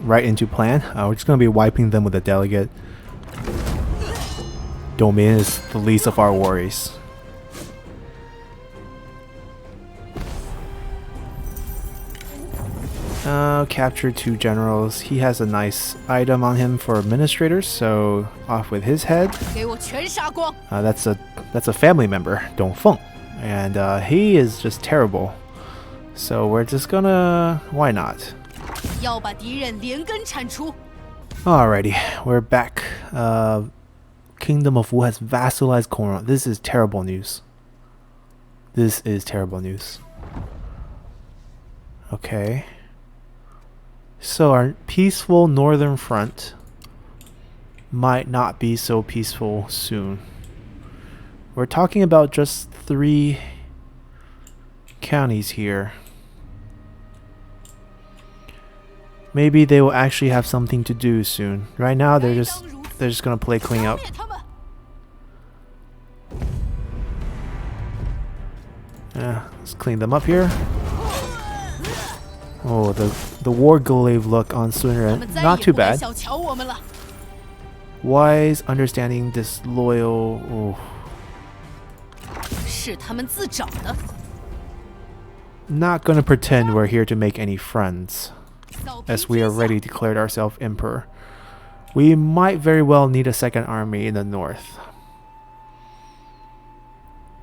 Right into plan. We're just going to be wiping them with a delegate. Domain is the least of our worries. Capture 2 generals. He has a nice item on him for administrators, so off with his head. That's a family member, Dongfeng, and he is just terrible. So we're just gonna, why not? Alrighty, we're back. Kingdom of Wu has vassalized Koran. This is terrible news. This is terrible news. Okay. So our peaceful northern front might not be so peaceful soon. We're talking about just 3 counties here. Maybe they will actually have something to do soon. Right now they're just gonna play clean up. Yeah, let's clean them up here. Oh, the war glaive look on Sun Ren, not too bad. Wise, understanding, disloyal. Not gonna pretend we're here to make any friends, as we already declared ourselves emperor. We might very well need a second army in the north.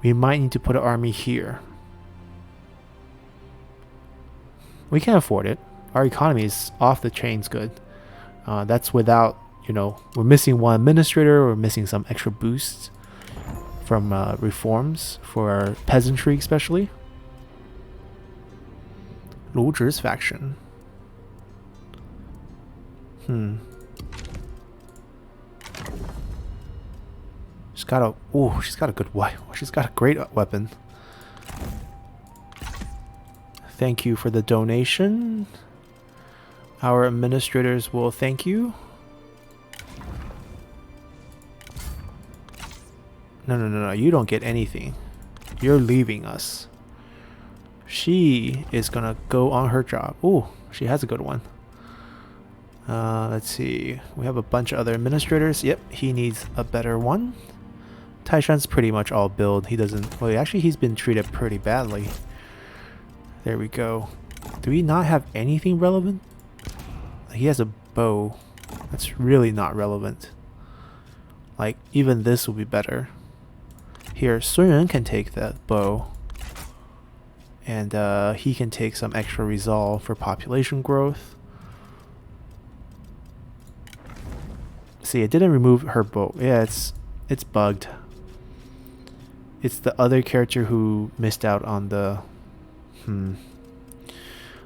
We might need to put an army here. We can afford it. Our economy is off the chains good. That's without, we're missing one administrator, we're missing some extra boosts from reforms for our peasantry especially. Lu Zhi's faction. She's got a good wife. She's got a great weapon. Thank you for the donation. Our administrators will thank you. No, you don't get anything. You're leaving us. She is gonna go on her job. Ooh, she has a good one. Let's see. We have a bunch of other administrators. Yep, he needs a better one. Taishan's pretty much all build. He doesn't... Well, actually, he's been treated pretty badly. There we go. Do we not have anything relevant? He has a bow. That's really not relevant. Like, even this will be better. Here, Sun Ren can take that bow. And he can take some extra resolve for population growth. See, it didn't remove her bow. Yeah, it's bugged. It's the other character who missed out on the...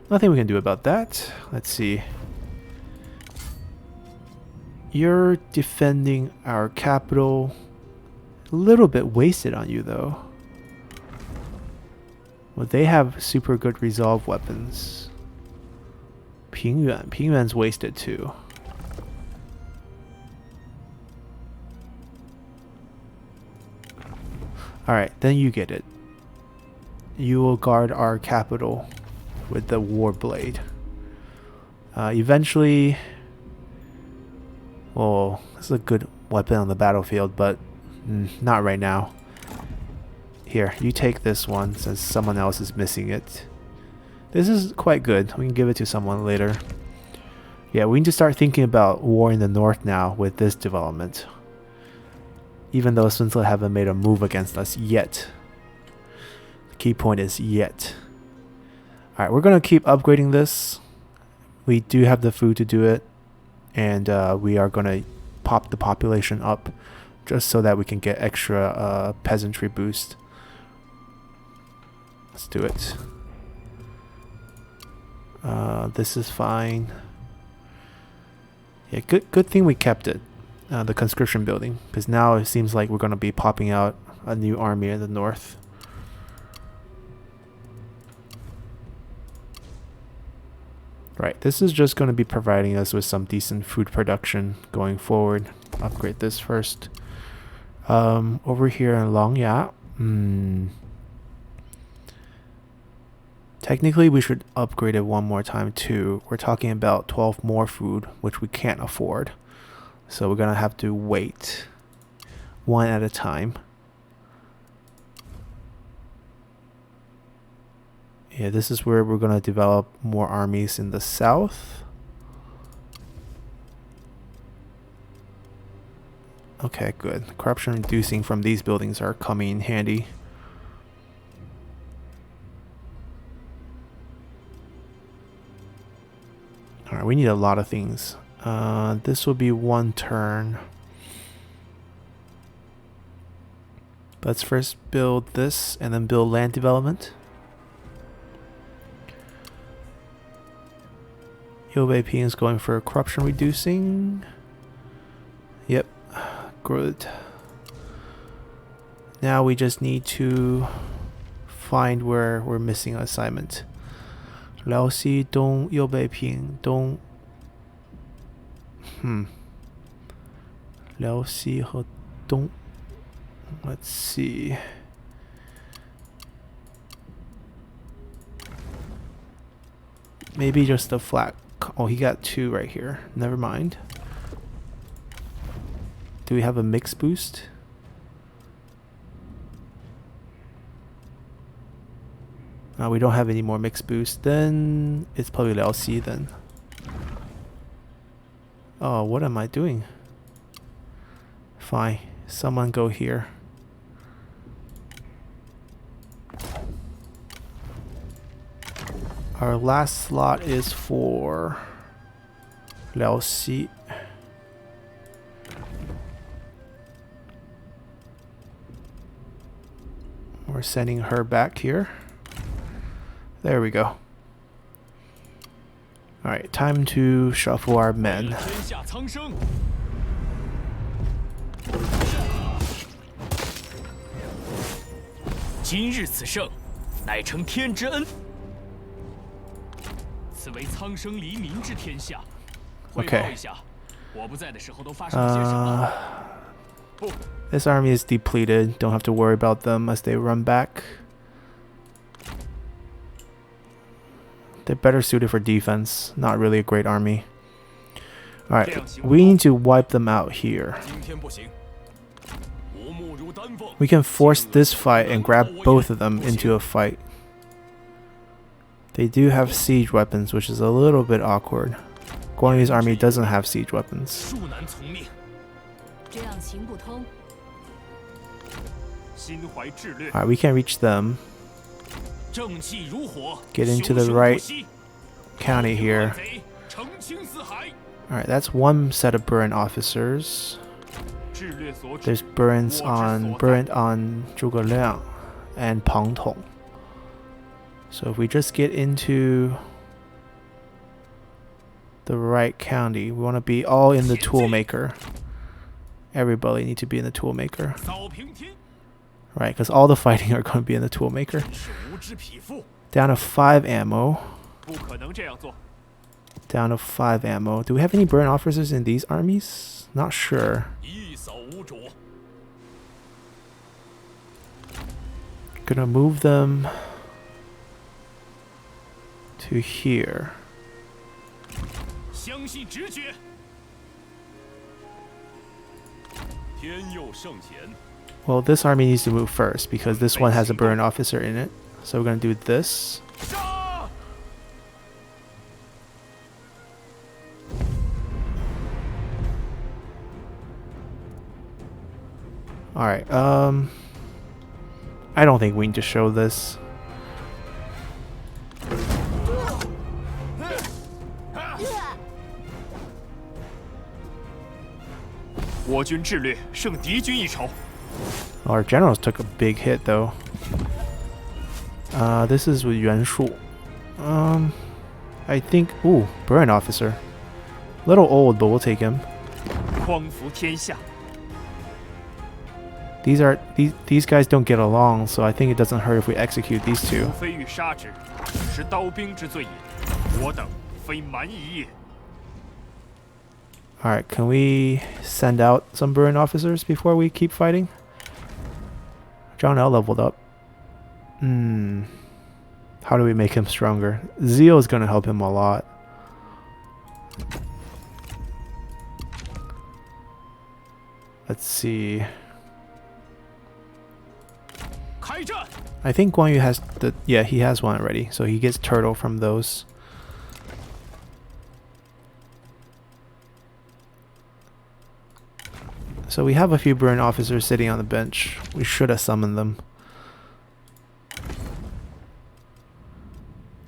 Nothing we can do about that. Let's see. You're defending our capital. A little bit wasted on you, though. Well, they have super good resolve weapons. Pingyuan's wasted too. Alright, then you get it. You will guard our capital with the war blade. Eventually, well, this is a good weapon on the battlefield, but not right now. Here, you take this one since someone else is missing it. This is quite good. We can give it to someone later. Yeah, we need to start thinking about war in the north now with this development. Even though Sun Ce haven't made a move against us yet. The key point is yet. Alright, we're going to keep upgrading this. We do have the food to do it. And we are going to pop the population up just so that we can get extra peasantry boost. Let's do it. This is fine. Yeah, good thing we kept it. The conscription building, because now it seems like we're going to be popping out a new army in the north. Right, this is just going to be providing us with some decent food production going forward. Upgrade this first. Over here in Longya, technically we should upgrade it one more time too. We're talking about 12 more food, which we can't afford. So we're going to have to wait one at a time. Yeah, this is where we're going to develop more armies in the south. Okay, good. Corruption reducing from these buildings are coming in handy. Alright, we need a lot of things. This will be one turn. Let's first build this and then build land development. Liu Bei is going for corruption reducing. Yep, good. Now we just need to find where we're missing an assignment. Laoxi, Dong, Liu Bei Dong. Laoxi 和 Dong. Let's see. Maybe just a flat. Oh, he got 2 right here. Never mind. Do we have a mix boost? We don't have any more mix boost. Then it's probably Laoxi then. Oh, what am I doing? Fine. Someone go here. Our last slot is for Laoxi. We're sending her back here. There we go. Alright, time to shuffle our men. Okay. This army is depleted. Don't have to worry about them as they run back. They're better suited for defense. Not really a great army. Alright, we need to wipe them out here. We can force this fight and grab both of them into a fight. They do have siege weapons, which is a little bit awkward. Guan Yu's army doesn't have siege weapons. Alright, we can reach them. Get into the right county here. Alright, that's one set of Burin officers. There's Burint on Zhuge Liang and Peng Tong. So if we just get into the right county, we want to be all in the toolmaker. Everybody needs to be in the toolmaker. Right, because all the fighting are going to be in the toolmaker. Down to 5 ammo. Down to 5 ammo. Do we have any burn officers in these armies? Not sure. Gonna move them to here. Well, this army needs to move first because this one has a burn officer in it. So we're gonna do this. Alright, I don't think we need to show this. Our generals took a big hit though. This is with Yuan Shu. I think, ooh, burn officer. Little old, but we'll take him. These guys don't get along, so I think it doesn't hurt if we execute these two. Alright, can we send out some burn officers before we keep fighting? John L leveled up. How do we make him stronger? Zeal is going to help him a lot. Let's see. I think Guan Yu has the... Yeah, he has one already. So he gets turtle from those. So we have a few burn officers sitting on the bench. We should have summoned them.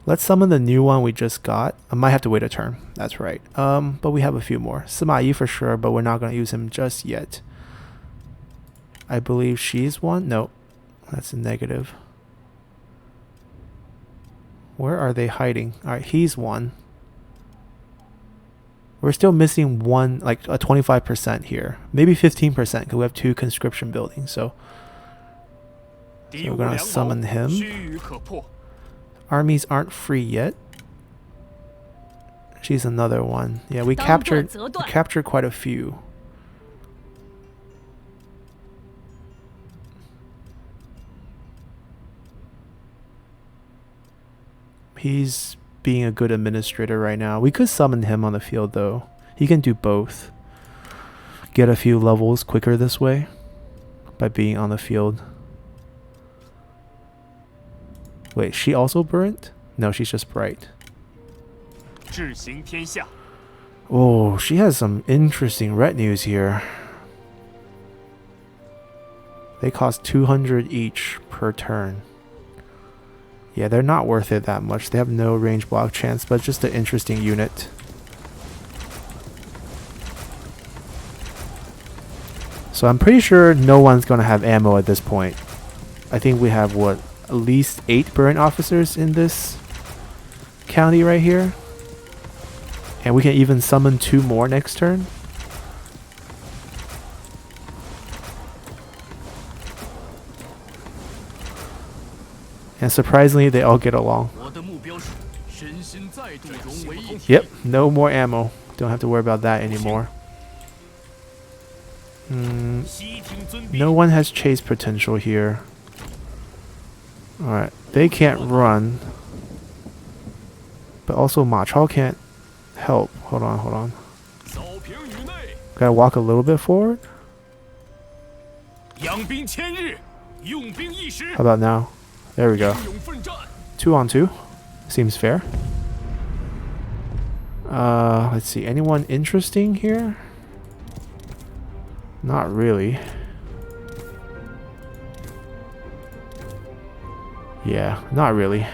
Let's summon the new one we just got. I might have to wait a turn. That's right. But we have a few more. Sima Yi for sure, but we're not going to use him just yet. I believe she's one. Nope. That's a negative. Where are they hiding? Alright, he's one. We're still missing one, like a 25% here. Maybe 15% because we have 2 conscription buildings. So we're going to summon him. Armies aren't free yet. She's another one. Yeah, we captured quite a few. He's being a good administrator right now. We could summon him on the field though. He can do both. Get a few levels quicker this way by being on the field. Wait, she also burnt? No, she's just bright. Oh, she has some interesting retinues here. They cost 200 each per turn. Yeah, they're not worth it that much. They have no range block chance, but just an interesting unit. So I'm pretty sure no one's going to have ammo at this point. I think we have, what, at least 8 burn officers in this county right here. And we can even summon 2 more next turn. And surprisingly, they all get along. Yep, no more ammo. Don't have to worry about that anymore. No one has chase potential here. Alright, they can't run. But also Ma Chao can't help. Hold on. Gotta walk a little bit forward. How about now? There we go. 2 on 2. Seems fair. Let's see. Anyone interesting here? Not really. Yeah, not really.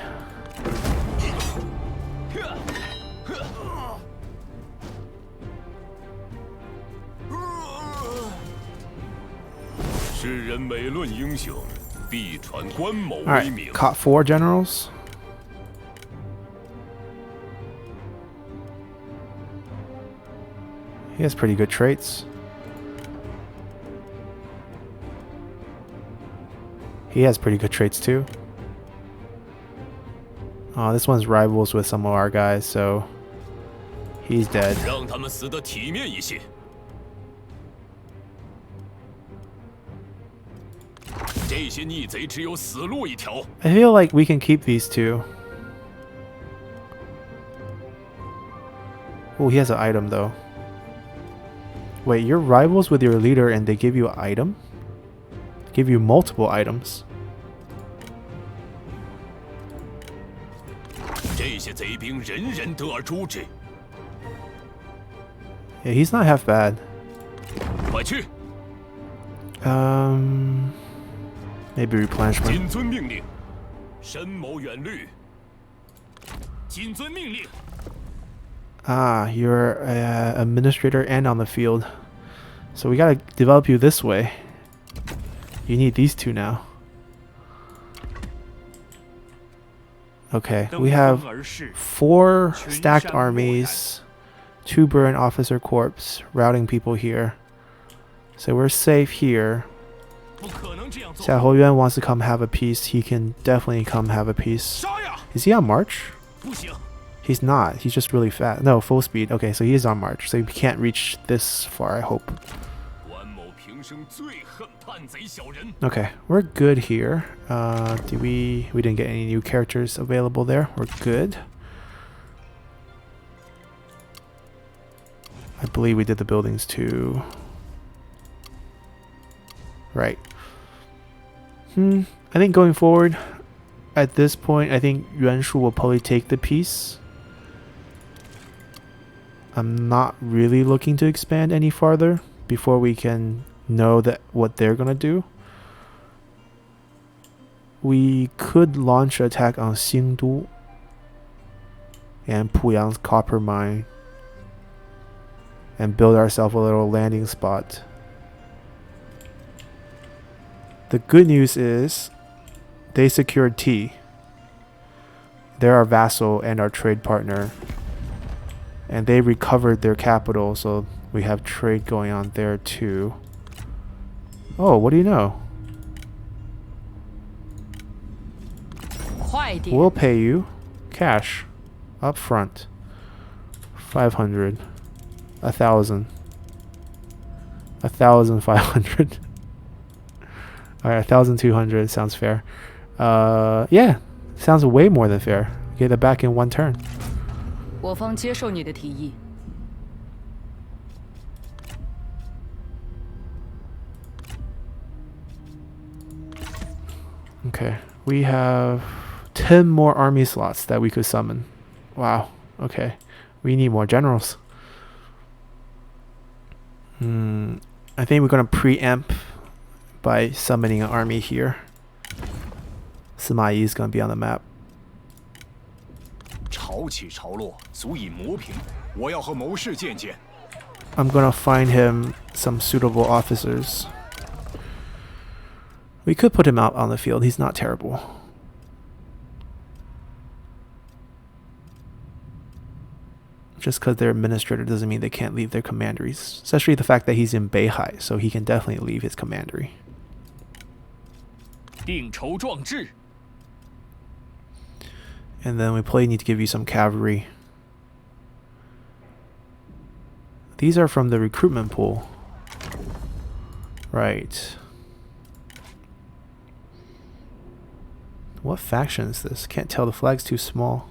Alright, caught 4 generals. He has pretty good traits. He has pretty good traits too. Oh, this one's rivals with some of our guys, so he's dead. I feel like we can keep these two. Oh, he has an item though. Wait, you're rivals with your leader and they give you an item? Give you multiple items. Yeah, he's not half bad. Maybe replenishment. Ah, you're an administrator and on the field. So we gotta develop you this way. You need these two now. Okay, we have 4 stacked armies, 2 burned officer corps, routing people here. So we're safe here. Xia Houyuan wants to come have a piece. He can definitely come have a piece. Is he on march? He's not. He's just really fast. No, full speed. Okay, so he is on march. So he can't reach this far, I hope. Okay, we're good here. We didn't get any new characters available there. We're good. I believe we did the buildings too. Right. I think going forward, at this point, I think Yuan Shu will probably take the piece. I'm not really looking to expand any farther before we can know that what they're gonna do. We could launch an attack on Xingdu and Puyang's copper mine and build ourselves a little landing spot. The good news is they secured T. They're our vassal and our trade partner. And they recovered their capital, so we have trade going on there too. Oh, what do you know? We'll pay you cash up front. 500. 1,000. 1,500. Alright, 1,200 sounds fair. Yeah, sounds way more than fair. Get it back in one turn. 我方接受你的提议。 Okay, we have 10 more army slots that we could summon. Wow, okay. We need more generals. I think we're going to preempt by summoning an army here. Sima Yi is going to be on the map. I'm going to find him some suitable officers. We could put him out on the field. He's not terrible. Just because they're administrator doesn't mean they can't leave their commanderies. Especially the fact that he's in Beihai, so he can definitely leave his commandery. And then we probably need to give you some cavalry. These are from the recruitment pool. Right. What faction is this? Can't tell, the flag's too small.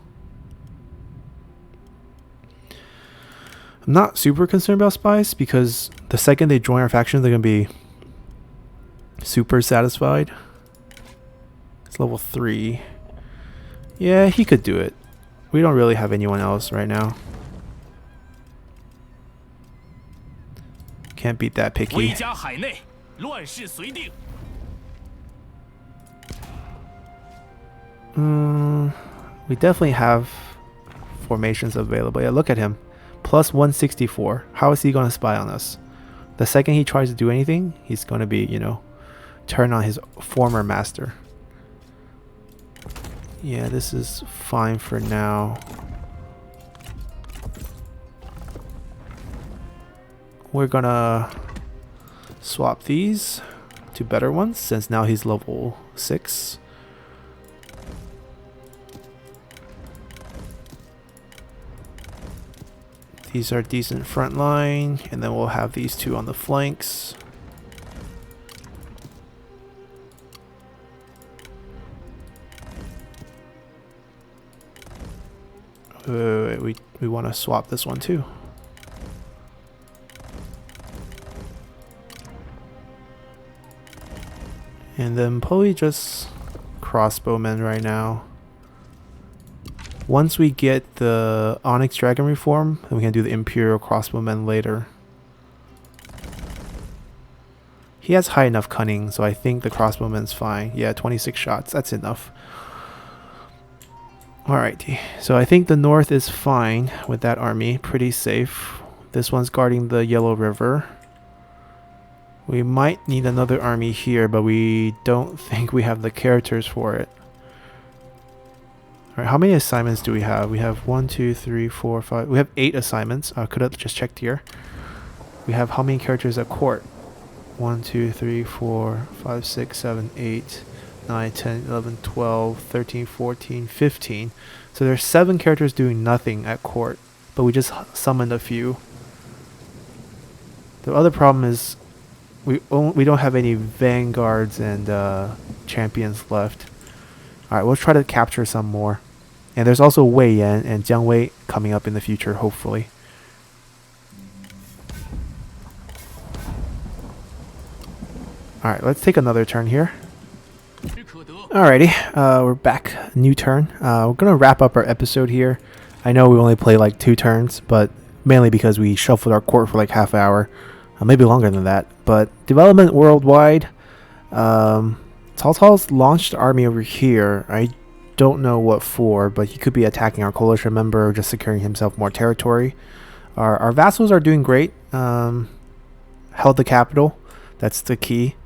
I'm not super concerned about spies because the second they join our faction, they're going to be super satisfied. It's level 3. Yeah, he could do it. We don't really have anyone else right now. Can't beat that picky. We definitely have formations available. Yeah, look at him. Plus 164. How is he going to spy on us? The second he tries to do anything, he's going to be, you know, turn on his former master. Yeah, this is fine for now. We're gonna swap these to better ones since now he's level 6. These are decent front line, and then we'll have these 2 on the flanks. Wait, we want to swap this one too. And then probably just crossbowmen right now. Once we get the Onyx Dragon reform, then we can do the Imperial crossbowmen later. He has high enough cunning, so I think the crossbowman's fine. Yeah, 26 shots, that's enough. Alrighty, so I think the north is fine with that army, pretty safe. This one's guarding the Yellow River. We might need another army here, but we don't think we have the characters for it. Alright, how many assignments do we have? We have 1, 2, 3, 4, 5. We have 8 assignments. I could have just checked here. We have how many characters at court? 1, 2, 3, 4, 5, 6, 7, 8, 9, 10, 11, 12, 13, 14, 15. So there's 7 characters doing nothing at court, but we just summoned a few. The other problem is we don't have any vanguards and champions left. Alright, we'll try to capture some more. And there's also Wei Yan and Jiang Wei coming up in the future, hopefully. Alright, let's take another turn here. Alrighty, we're back. New turn. We're going to wrap up our episode here. I know we only play like 2 turns, but mainly because we shuffled our court for like half an hour. Maybe longer than that. But development worldwide. Cao Cao's launched army over here. I don't know what for, but he could be attacking our coalition member or just securing himself more territory. Our vassals are doing great. Held the capital. That's the key.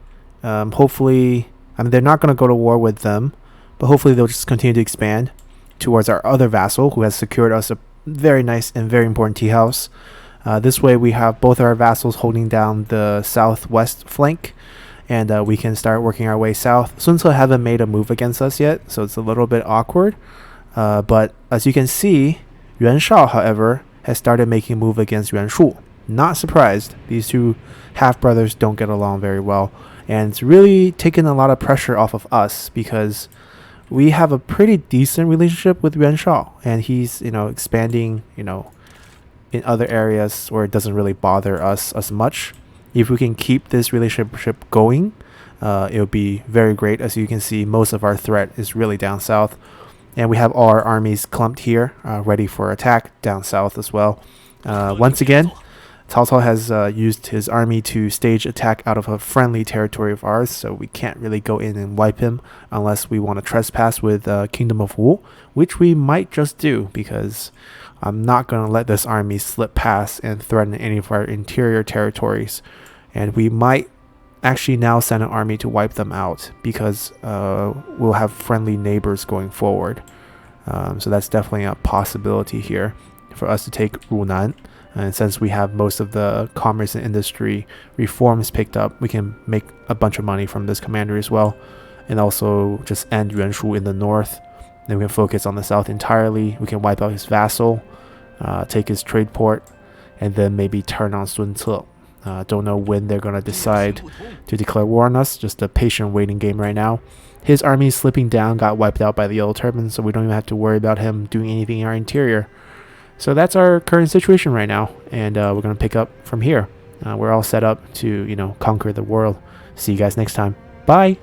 Hopefully, I mean, they're not going to go to war with them, but hopefully they'll just continue to expand towards our other vassal who has secured us a very nice and very important tea house. This way we have both our vassals holding down the southwest flank, and we can start working our way south. Sun Ce haven't made a move against us yet, so it's a little bit awkward. But as you can see, Yuan Shao, however, has started making a move against Yuan Shu. Not surprised. These 2 half-brothers don't get along very well. And it's really taken a lot of pressure off of us because we have a pretty decent relationship with Yuan Shao. And he's, expanding, in other areas where it doesn't really bother us as much. If we can keep this relationship going, it would be very great. As you can see, most of our threat is really down south. And we have all our armies clumped here, ready for attack down south as well. Once again, Cao Cao has used his army to stage attack out of a friendly territory of ours, so we can't really go in and wipe him unless we want to trespass with Kingdom of Wu, which we might just do because I'm not going to let this army slip past and threaten any of our interior territories. And we might actually now send an army to wipe them out because we'll have friendly neighbors going forward. So that's definitely a possibility here for us to take Runan. And since we have most of the commerce and industry reforms picked up, we can make a bunch of money from this commander as well. And also just end Yuan Shu in the north. Then we can focus on the south entirely. We can wipe out his vassal, take his trade port, and then maybe turn on Sun Ce. Don't know when they're going to decide to declare war on us. Just a patient waiting game right now. His army is slipping down, got wiped out by the Yellow Turbans, so we don't even have to worry about him doing anything in our interior. So that's our current situation right now, and we're going to pick up from here. We're all set up to, conquer the world. See you guys next time. Bye!